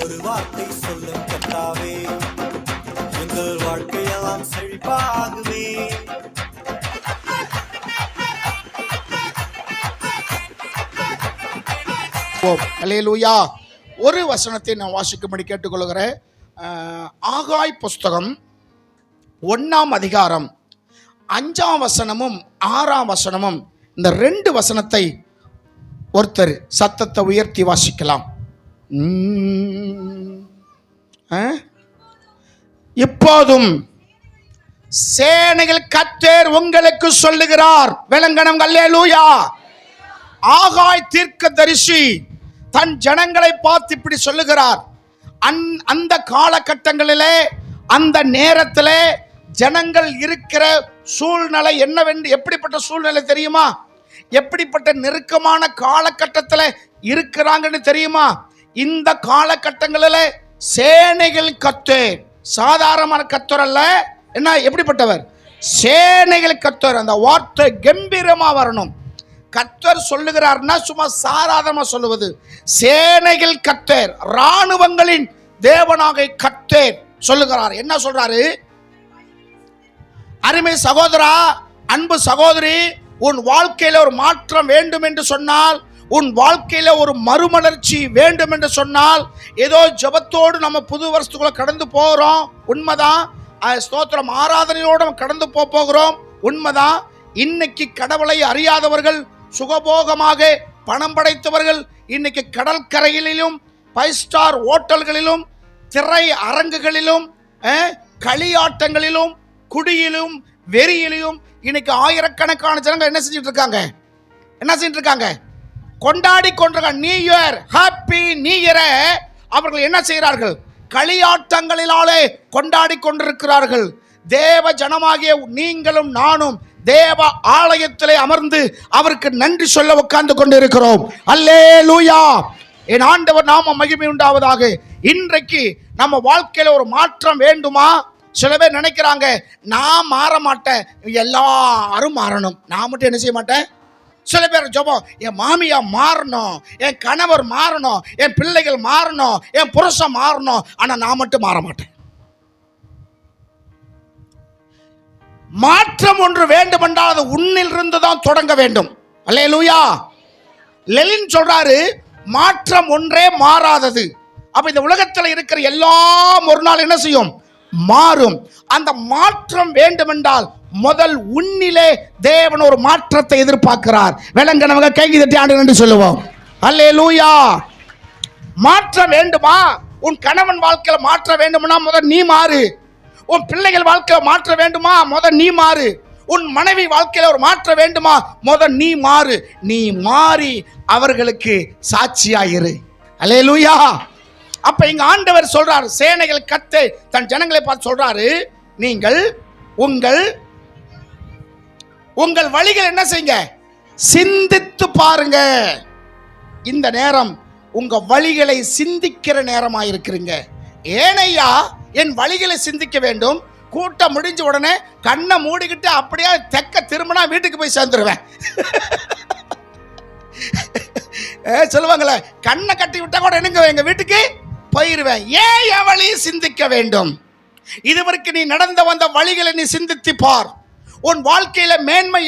ஒரு வார்த்தை சொல்லும் கர்த்தாவே, எங்கள் வாழ்க்கையெல்லாம் செழிப்பாகுமே. அல்லேலூயா. ஒரு வசனத்தை நான் வாசிக்கும்படி கேட்டுக்கொள்கிறேன். ஆகாய் புஸ்தகம் 1ஆம் அதிகாரம் 5ஆம் வசனமும் 6ஆம் வசனமும், இந்த 2 வசனத்தை ஒருத்தர் சத்தத்தை உயர்த்தி வாசிக்கலாம். இப்போதும் சேனைகள் கர்த்தர் உங்களுக்கு சொல்லுகிறார். விளங்கணும். அல்லேலூயா. ஆகாய் தீர்க்கதரிசி தன் ஜனங்களை பார்த்து இப்படி சொல்லுகிறார். அந்த காலகட்டங்களிலே, அந்த நேரத்திலே ஜனங்கள் இருக்கிற சூழ்நிலை என்னவென்று, எப்படிப்பட்ட சூழ்நிலை தெரியுமா? எப்படிப்பட்ட நெருக்கமான காலகட்டத்தில் இருக்கிறாங்கன்னு தெரியுமா? இந்த காலகட்டங்களில் சேனைகள் கர்த்தர், சாதாரணமான கர்த்தர் அல்ல. என்ன, எப்படிப்பட்டவர்? சேனைகள் கர்த்தர். அந்த வார்த்தை கம்பீரமா வரணும். கர்த்தர் சொல்லுகிறார்னா சும்மா சாதாரணமா சொல்லுவது. சேனைகள் கர்த்தர், ராணுவங்களின் தேவனாக கர்த்தர் சொல்லுகிறார். என்ன சொல்றாரு? அருமை சகோதரா, அன்பு சகோதரி, உன் வாழ்க்கையில ஒரு மாற்றம் வேண்டும் என்று சொன்னால், உன் வாழ்க்கையில ஒரு மறுமலர்ச்சி வேண்டும் என்று சொன்னால், ஏதோ ஜெபத்தோடு நம்ம புது வருஷத்துக்குள்ள கடந்து போகிறோம், உண்மைதான். ஸ்தோத்திரம், ஆராதனையோடு கடந்து போகிறோம், உண்மைதான். இன்னைக்கு கடவுளை அறியாதவர்கள், சுகபோகமாக பணம் படைத்தவர்கள் இன்னைக்கு கடற்கரைகளிலும் 5 ஸ்டார் ஹோட்டல்களிலும் திரை அரங்குகளிலும் களியாட்டங்களிலும் குடியிலும் வெறியிலும் இன்னைக்கு ஆயிரக்கணக்கான ஜனங்கள் என்ன செஞ்சுட்டு இருக்காங்க? கொண்டாடி கொண்டிருக்காங்க. நியூ இயர், ஹாப்பி நியூ இயரை அவர்கள் என்ன செய்கிறார்கள்? களியாட்டங்களிலாலே கொண்டாடி கொண்டிருக்கிறார்கள். தேவ ஜனமாகிய நீங்களும் நானும் தேவ ஆலயத்திலே அமர்ந்து அவருக்கு நன்றி சொல்ல உட்கார்ந்து கொண்டிருக்கிறோம். அல்லேலூயா. என் ஆண்டவர் நாம மகிமை உண்டாவதாக. இன்றைக்கு நம்ம வாழ்க்கையில ஒரு மாற்றம் வேண்டுமா? சில பேர் நினைக்கிறாங்க, நான் மாற மாட்டேன், எல்லாரும் மாறணும், நான் மட்டும் என்ன செய்ய மாட்டேன். சில பேர் ஜெபம், என் மாமியா மாறணும், என் கணவர் மாறணும், என் பிள்ளைகள் மாறணும், என் புருஷன் மாறணும், ஆனா நான் மட்டும் மாற மாட்டேன். மாற்றம் ஒன்று வேண்டும் என்றால் அது உன்னில் இருந்து தான் தொடங்க வேண்டும். அல்லேலூயா. லெனின் சொல்றாரு, மாற்றம் ஒன்றே மாறாதது. அப்ப இந்த உலகத்தில் இருக்கிற எல்லாம் ஒரு நாள் என்ன செய்யும்? மாறும். அந்த மாற்றம் வேண்டும் என்றால் முதல் உன்னிலே தேவன் ஒரு மாற்றத்தை எதிர்பார்க்கிறார். விளங்கினவங்க கைகி தட்டி ஆண்டு என்று சொல்லுவோம். அல்லேலூயா. மாற்றம் வேண்டுமா? உன் கணவன் வாழ்க்கையில மாற்ற வேண்டும்னா முதல் நீ மாறு. உன் பிள்ளைகள் வாழ்க்கையில மாற்ற வேண்டுமா? முதல் நீ மாறு. உன் மனைவி வாழ்க்கையில ஒரு மாற்ற வேண்டுமா? முதல் நீ மாறு. நீ மாறி அவர்களுக்கு சாட்சியாயிரு. அல்லேலூயா. அப்ப இங்க ஆண்டவர் சொல்றாரு, சேனைகள் கர்த்தர் தன் ஜனங்களை பார்த்து சொல்றாரு, நீங்கள் உங்கள் வழிகள் என்ன செய்யுங்க? சிந்தித்து பாருங்க. இந்த நேரம் உங்க வழிகளை சிந்திக்கிற நேரமா இருக்கிறீங்க. ஏனையா என் வழிகளை சிந்திக்க வேண்டும். கூட்டம் முடிஞ்ச உடனே கண்ணை மூடிக்கிட்டு அப்படியே தெக்க திரும்பினா வீட்டுக்கு போய் சேர்ந்துருவேன். சொல்லுவாங்களே, கண்ணை கட்டி விட்டா கூட என்னங்க எங்க வீட்டுக்கு போயிருவேன். ஏன் என் வழியை சிந்திக்க வேண்டும்? இதுவரைக்கும் நீ நடந்து வந்த வழிகளை நீ சிந்தித்து பார். உன் வாழ்க்கையில மேன்மை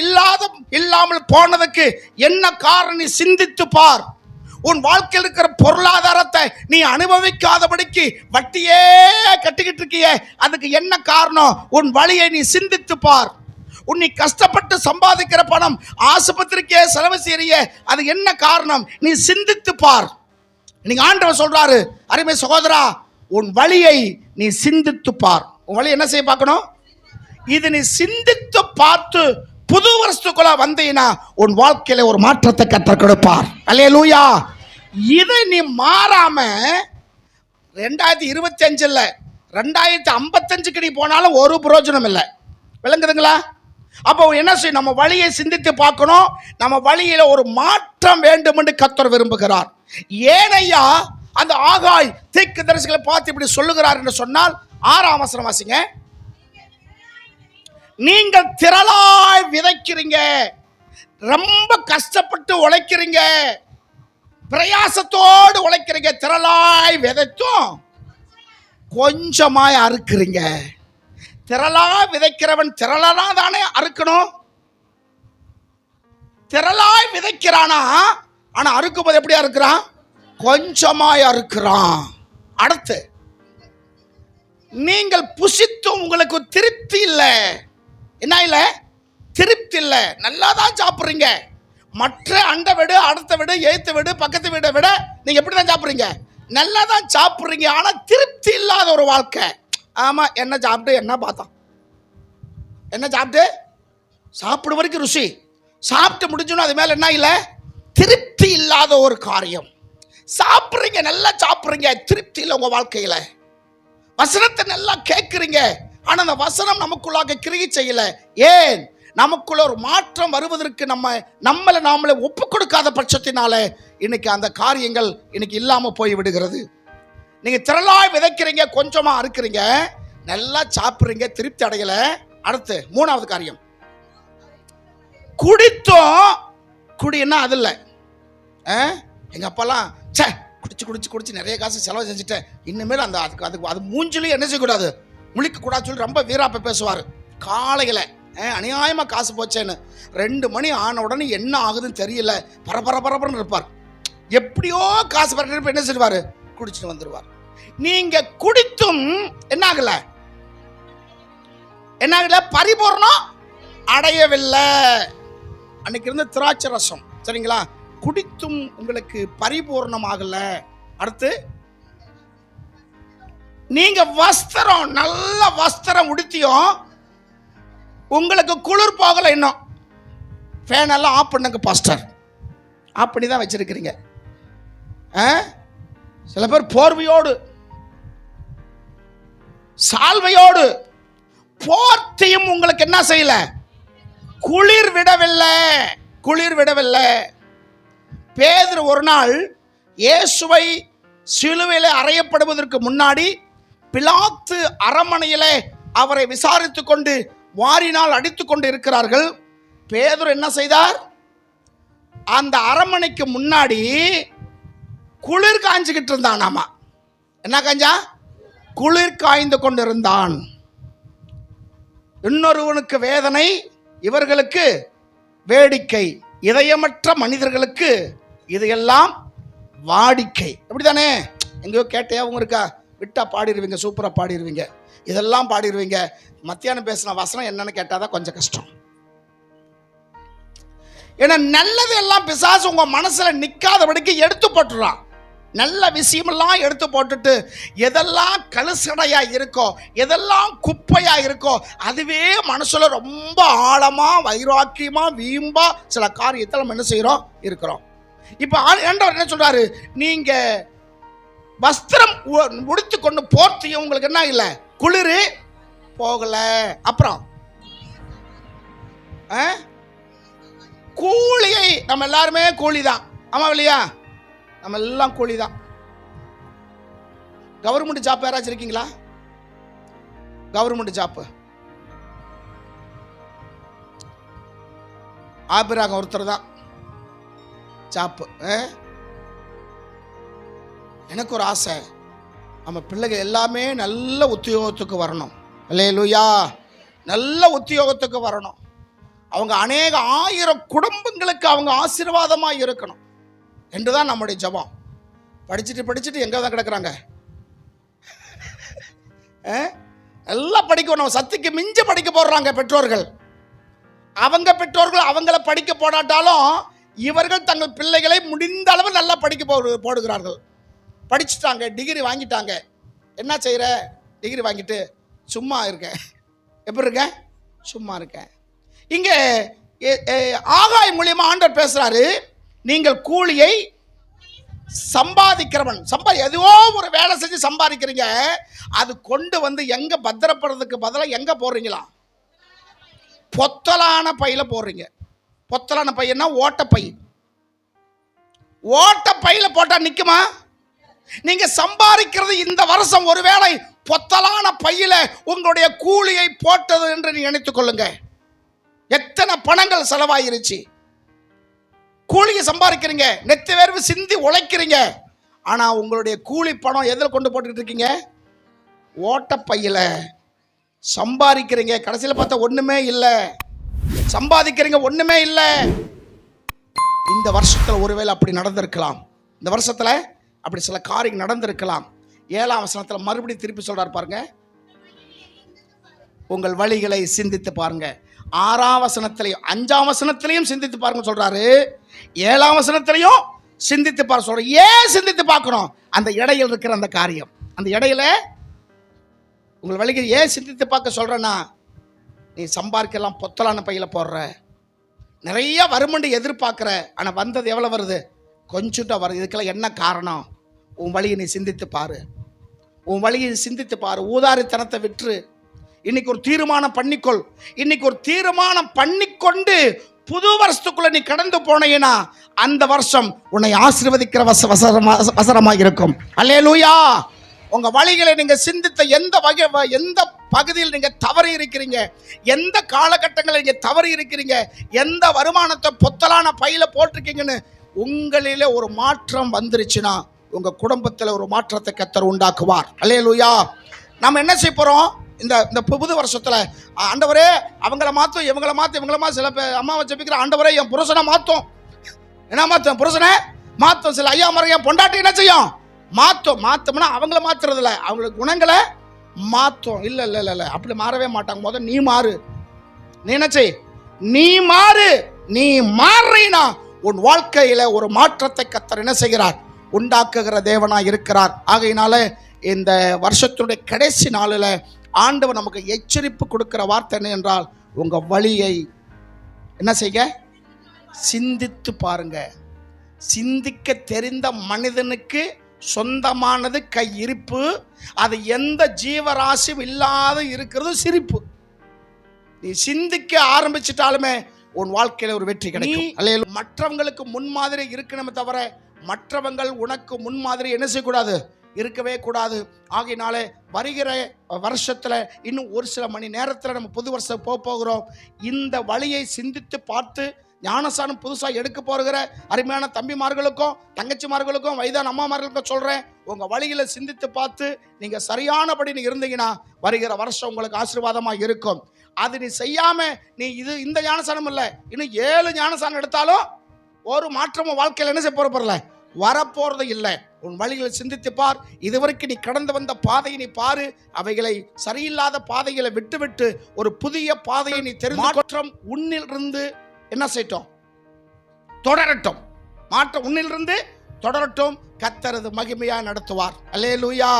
இல்லாமல் போனதுக்கு என்ன காரணம்? நீ சிந்தித்து பார். உன் வாழ்க்கையில் இருக்கிற பொருளாதாரத்தை நீ அனுபவிக்காதபடிக்கு வட்டியே கட்டிக்கிட்டு இருக்கியே, அதுக்கு என்ன காரணம்? உன் வழியை நீ சிந்தித்து பார். உன்னை கஷ்டப்பட்டு சம்பாதிக்கிற பணம் ஆஸ்பத்திரிக்கே செலவு செய்ய, அது என்ன காரணம்? நீ சிந்தித்து பார். நீங்க ஆண்டவர் சொல்றாரு, அருமை சகோதரா, உன் வழியை நீ சிந்தித்து பார். உன் வழி என்ன செய்ய பார்க்கணும்? இது நீ சிந்தித்து பார்த்து புது வருஷத்துக்குள்ள வந்தீங்கன்னா உன் வாழ்க்கையில ஒரு மாற்றத்தை கற்றுக் கொடுப்பார். அல்லேலூயா. இதை நீ மாறாம 2025 2055 நீ போனாலும் ஒரு பிரயோஜனம் இல்லை. விளங்குதுங்களா? அப்போ என்ன செய்யும்? நம்ம வழியை சிந்தித்து பார்க்கணும். நம்ம வழியில ஒரு மாற்றம் வேண்டும் என்று கர்த்தர் விரும்புகிறார். ஏனையா அந்த ஆகாய் தீர்க்கதரிசிகளை பார்த்து இப்படி சொல்லுகிறார் என்று சொன்னால் 6ஆம் வசனம் வாசிங்க. நீங்கள் திரளாய் விதைக்கிறீங்க, ரொம்ப கஷ்டப்பட்டு உழைக்கிறீங்க, பிரயாசத்தோடு உழைக்கிறீங்க, திரளாய் விதைத்தும் கொஞ்சமாய் அறுக்கிறீங்க. திரளா விதைக்கிறவன் திரளா தானே அறுக்கணும். திரளாய் விதைக்கிறானா, ஆனா அறுக்கும்போது எப்படியா இருக்கிறான்? கொஞ்சமாய் அறுக்கிறான். அடுத்து, நீங்கள் புசித்தும் உங்களுக்கு திருப்தி இல்லை. என்ன இல்லை? திருப்தி இல்லை. நல்லா தான் சாப்பிட்றீங்க. மற்ற அண்டை வீடு, அடுத்த வீடு, எய்த்த வீடு, பக்கத்து வீடை விட நீங்க எப்படி தான் சாப்பிட்றீங்க? நல்லா தான் சாப்பிட்றீங்க. ஆனா திருப்தி இல்லாத ஒரு வாழ்க்கை. ஆமா, என்ன சாப்பிட்டு என்ன பார்த்தோம்? என்ன சாப்பிட்டு? சாப்பிடு வரைக்கும் ருசி, சாப்பிட்டு முடிஞ்சோன்னு அது மேல என்ன இல்லை? திருப்தி இல்லாத ஒரு காரியம். சாப்பிட்றீங்க, நல்லா சாப்பிட்றீங்க, திருப்தி இல்லை உங்க வாழ்க்கையில. வசனத்தை நல்லா கேட்குறீங்க, ஆனா அந்த வசனம் நமக்குள்ளாக கிரியை செய்யல. ஏன்? நமக்குள்ள ஒரு மாற்றம் வருவதற்கு நம்மளை நாமளே ஒப்பு கொடுக்காத பட்சத்தினால இன்னைக்கு அந்த காரியங்கள் இன்னைக்கு இல்லாம போய் விடுகிறது. நீங்க திரளாய் விதைக்கிறீங்க, கொஞ்சமா அறுக்கிறீங்க, நல்லா சாப்பிட்றீங்க, திருப்தி அடையல. அடுத்து மூணாவது காரியம், குடித்தோம். குடின்னா அது இல்லை. எங்க அப்பாலாம் குடிச்சு நிறைய காசு செலவு செஞ்சுட்டேன், இனிமேல் அந்த அது மூஞ்சிலையும் என்ன செய்யக்கூடாது, முழிக்க கூடாது சொல்லி ரொம்ப வீராப்ப பேசுவார். காலையில அநியாயமா காசு போச்சேன்னு 2 மணி ஆன உடனே என்ன ஆகுதுன்னு தெரியல, பரபரன்னு இருப்பார். எப்படியோ காசு பரப்ப என்ன செய்வாரு? குடிச்சுட்டு வந்துருவார். நீங்க குடித்தும் என்ன ஆகல? பரிபூர்ணம் அடையவில்லை. அன்னைக்கு இருந்த திராட்சை ரசம், சரிங்களா? குடித்தும் உங்களுக்கு பரிபூர்ணமாகல. அடுத்து, நீங்க வஸ்திரம், நல்ல வஸ்திரம் உடுத்தியும் உங்களுக்கு குளிர் போகல. இன்னும் ஃபேன் எல்லாம் ஆஃப் பண்ணுங்க பாஸ்டர், ஆஃப் பண்ணி தான் வச்சிருக்கிறீங்க. சில பேர் போர்வையோடு, சால்வையோடு, போர்த்தியும் உங்களுக்கு என்ன செய்யல? குளிர் விடவில்லை. பேதுரு ஒரு நாள் இயேசுவை சிலுவையிலே அறையப்படுவதற்கு முன்னாடி பிலாத்து அரமனையிலே அவரை விசாரித்துக் கொண்டு வாரினால் அடித்துக் கொண்டு இருக்கிறார்கள். பேதுரு என்ன செய்தார்? அந்த அரமனைக்கு முன்னாடி குளிர் காய்ஞ்சுக்கிட்டு இருந்தான். ஆமா, என்ன காஞ்சா? குளிர் காய்ந்து கொண்டிருந்தான். இன்னொருவனுக்கு வேதனை, இவர்களுக்கு வேடிக்கை, இதயமற்ற மனிதர்களுக்கு இதையெல்லாம் வாடிக்கை. அப்படித்தானே? எங்கேயோ கேட்டையாவும் இருக்கா? விட்டா பாடிடுவீங்க, சூப்பரா பாடிடுவீங்க, இதெல்லாம் பாடிடுவீங்க. மத்தியானம் பேசின வசனம் என்னன்னு கேட்டாதான் கொஞ்சம் கஷ்டம். ஏன்னா நல்லது எல்லாம் பிசாசு உங்க மனசுல நிக்காதபடிக்கு எடுத்து போட்டுறான். நல்ல விஷயமெல்லாம் எடுத்து போட்டுட்டு எதெல்லாம் கலுசடையா இருக்கோ, எதெல்லாம் குப்பையா இருக்கோ, அதுவே மனசுல ரொம்ப ஆழமா வைராக்கியமா வீம்பா சில காரியத்தை நம்ம என்ன செய்யறோம்? இருக்கிறோம். இப்ப ஆண்டவர் என்ன சொல்றாரு? நீங்க வஸ்திரம் உடுத்து கொண்டு போர்த்தியும் உங்களுக்கு என்ன இல்லை? குளிர் போகல. அப்புறம் கூலியை, நம்ம எல்லாருமே கூலிதான். ஆமா இல்லையா? நம்ம எல்லாம் கூலிதான். கவர்மெண்ட் ஜாப் யாராச்சும் இருக்கீங்களா? கவர்மெண்ட் ஜாப் ஆபிரகாம் ஒருத்தர் தான் ஜாப். எனக்கு ஒரு ஆசை, நம்ம பிள்ளைகள் எல்லாமே நல்ல உத்தியோகத்துக்கு வரணும். அல்லேலூயா. நல்ல உத்தியோகத்துக்கு வரணும். அவங்க அநேக 1000 குடும்பங்களுக்கு அவங்க ஆசீர்வாதமாக இருக்கணும் என்றுதான் நம்முடைய ஜெபம். படிச்சுட்டு எங்கே தான் கிடக்குறாங்க? நல்லா படிக்கணும். சத்திக்கு மிஞ்ச படிக்க போடுறாங்க பெற்றோர்கள். அவங்க பெற்றோர்கள் அவங்கள படிக்க போடாட்டாலும் இவர்கள் தங்கள் பிள்ளைகளை முடிந்த அளவு நல்லா படிக்க போடுகிறார்கள். படிச்சுட்டாங்க, டிகிரி வாங்கிட்டாங்க. என்ன செய்கிற? டிகிரி வாங்கிட்டு சும்மா இருக்கேன். எப்படி இருக்கேன்? சும்மா இருக்கேன். இங்கே ஆகாய் மூலியமா ஆண்டவர் பேசுறாரு. நீங்கள் கூலியை சம்பாதிக்கிறவன், எதுவோ ஒரு வேலை செஞ்சு சம்பாதிக்கிறீங்க, அது கொண்டு வந்து எங்க பத்திரப்படுறதுக்கு பதிலாக எங்க போடுறீங்களா? பொத்தலான பையில போடுறீங்க. பொத்தலான பையன்னா ஓட்டப்பை. ஓட்டப்பையில போட்டா நிக்குமா? நீங்க சம்பாதிக்கிறது இந்த வருஷம் ஒருவேளை பொத்தலான பையில உங்களுடைய கூலியை போட்டது என்று நீ நினைத்துக் கொள்ளுங்க. எத்தனை பணங்கள் செலவாயிருச்சு. கூலியை சம்பாதிக்கிறீங்க, நெத்தி வேர்வு சிந்தி உழைக்கிறீங்க. ஆனா உங்களுடைய கூலி பணம் எதில் கொண்டு போட்டுக்கிட்டு இருக்கீங்க? ஓட்டப்பையில சம்பாதிக்கிறீங்க. கடைசியில் பார்த்தா ஒண்ணுமே இல்லை. சம்பாதிக்கிறீங்க, ஒண்ணுமே இல்லை. இந்த வருஷத்துல ஒருவேளை அப்படி நடந்திருக்கலாம். இந்த வருஷத்துல அப்படி சில காரியம் நடந்திருக்கலாம். 7ஆம் வசனத்துல மறுபடியும் திருப்பி சொல்றாரு பாருங்க, உங்கள் வழிகளை சிந்தித்து பாருங்க. 6ஆம் வசனத்திலையும் 5ஆம் வசனத்திலையும் சிந்தித்து பாருங்க சொல்றாரு. 7ஆம் வசனத்திலையும் சிந்தித்து பார்க்க சொல்ற. ஏன் சிந்தித்து பார்க்கணும்? அந்த இடையில் இருக்கிற அந்த காரியம், அந்த இடையில உங்கள் வழிகள் ஏன் சிந்தித்து பார்க்க சொல்றேன்னா, நீ சம்பாதிக்கலாம் பொத்தலான பையில போடுற, நிறைய வருமண்டி எதிர்பார்க்குற, ஆனால் வந்தது எவ்வளோ வருது? கொஞ்சம் வருது. இதுக்கெல்லாம் என்ன காரணம்? உன் வழியை நீ சிந்தித்து பாரு. உன் வழியை சிந்தித்து பாரு. ஊதாரித்தனத்தை விற்று இன்னைக்கு ஒரு தீர்மானம் பண்ணிக்கொள். இன்னைக்கு ஒரு தீர்மானம் பண்ணிக்கொண்டு புது வருஷத்துக்குள்ள நீ கடந்து போனீங்கன்னா அந்த வருஷம் உன்னை ஆசீர்வதிக்கிற வசரமாக இருக்கும். அல்லேலூயா. உங்க வழிகளை நீங்க சிந்தித்த எந்த பகுதியில் நீங்க தவறி இருக்கிறீங்க, எந்த காலகட்டங்களில் நீங்க தவறி இருக்கிறீங்க, எந்த வருமானத்தை பொத்தலான பையில போட்டிருக்கீங்கன்னு உங்களிலே ஒரு மாற்றம் வந்துருச்சுன்னா உங்க குடும்பத்தில் ஒரு மாற்றத்தை கர்த்தர் உண்டாக்குவார். அல்லேலூயா. நம்ம என்ன செய்ய போறோம் இந்த புது வருஷத்துல? ஆண்டவரே அவங்கள மாத்தும், இவங்கள மாத்தும். சில அம்மாவை ஜெபிக்கிற, ஆண்டவரே என் புருஷனை மாத்தும். என்ன மாத்தும்? புருஷனை மாத்தும். சில ஐயா மரம் என் பொண்டாட்டி என்ன செய்யும்? மாத்தோம்னா அவங்கள மாத்துறது இல்லை, அவங்களுக்கு குணங்களை மாத்தோம். இல்ல அப்படி மாறவே மாட்டாங்க. முதல்ல நீ மாறு. நீ என்ன செய்? நீ மாறு. நீ மாறினா உன் வாழ்க்கையில ஒரு மாற்றத்தை கர்த்தர் என்ன செய்கிறார்? உண்டாக்குகிற தேவனா இருக்கிறார். ஆகையினால இந்த வருஷத்துடைய கடைசி நாளில் ஆண்டவர் நமக்கு எச்சரிப்பு கொடுக்கிற வார்த்தை என்ன என்றால், உங்க வழியை என்ன செய்ய? சிந்தித்து பாருங்க. சிந்திக்க தெரிந்த மனிதனுக்கு சொந்தமானது கை இருப்பு, அது எந்த ஜீவராசியும் இல்லாத இருக்கிறது சிரிப்பு. நீ சிந்திக்க ஆரம்பிச்சிட்டாலுமே உன் வாழ்க்கையில ஒரு வெற்றி கிடைக்கும். அல்லேலூயா. மற்றவங்களுக்கு முன்மாதிரி இருக்கணுமே தவிர மற்றவங்கள் உனக்கு முன்மாதிரி என்ன செய்யக்கூடாது? இருக்கவே கூடாது. ஆகையினாலே வருகிற வருஷத்துல இன்னும் ஒரு சில மணி நேரத்தில் நம்ம புது வருஷம் போகிறோம். இந்த வழியை சிந்தித்து பார்த்து ஞானசானம் புதுசாக எடுக்க போகிற அருமையான தம்பிமார்களுக்கும் தங்கச்சிமார்களுக்கும் வயதான அம்மாமார்களுக்கும் சொல்கிறேன், உங்கள் வழிகளை சிந்தித்து பார்த்து நீங்கள் சரியானபடி நீங்கள் இருந்தீங்கன்னா வருகிற வருஷம் உங்களுக்கு ஆசீர்வாதமாக இருக்கும். அது நீ செய்யாமல் நீ இந்த ஞானசானம் இல்லை, இன்னும் 7 ஞானசானம் எடுத்தாலும் ஒரு மாற்றமும் வாழ்க்கையில் என்ன செய்ய போகிறல வரப்போறது இல்லை. உன் வழிகளை சிந்தித்து பார். இதுவரைக்கும் நீ கடந்து வந்த பாதையை நீ பாரு. அவைகளை சரியில்லாத பாதைகளை விட்டு ஒரு புதிய பாதையை நீ தெரிந்து மாற்றம் உன்னிலிருந்து என்ன செய்யட்டும்? தொடரட்டும். மாற்றம் உன்னிலிருந்து தொடரட்டும். கர்த்தர் மகிமையா நடத்துவார். அல்லேலூயா.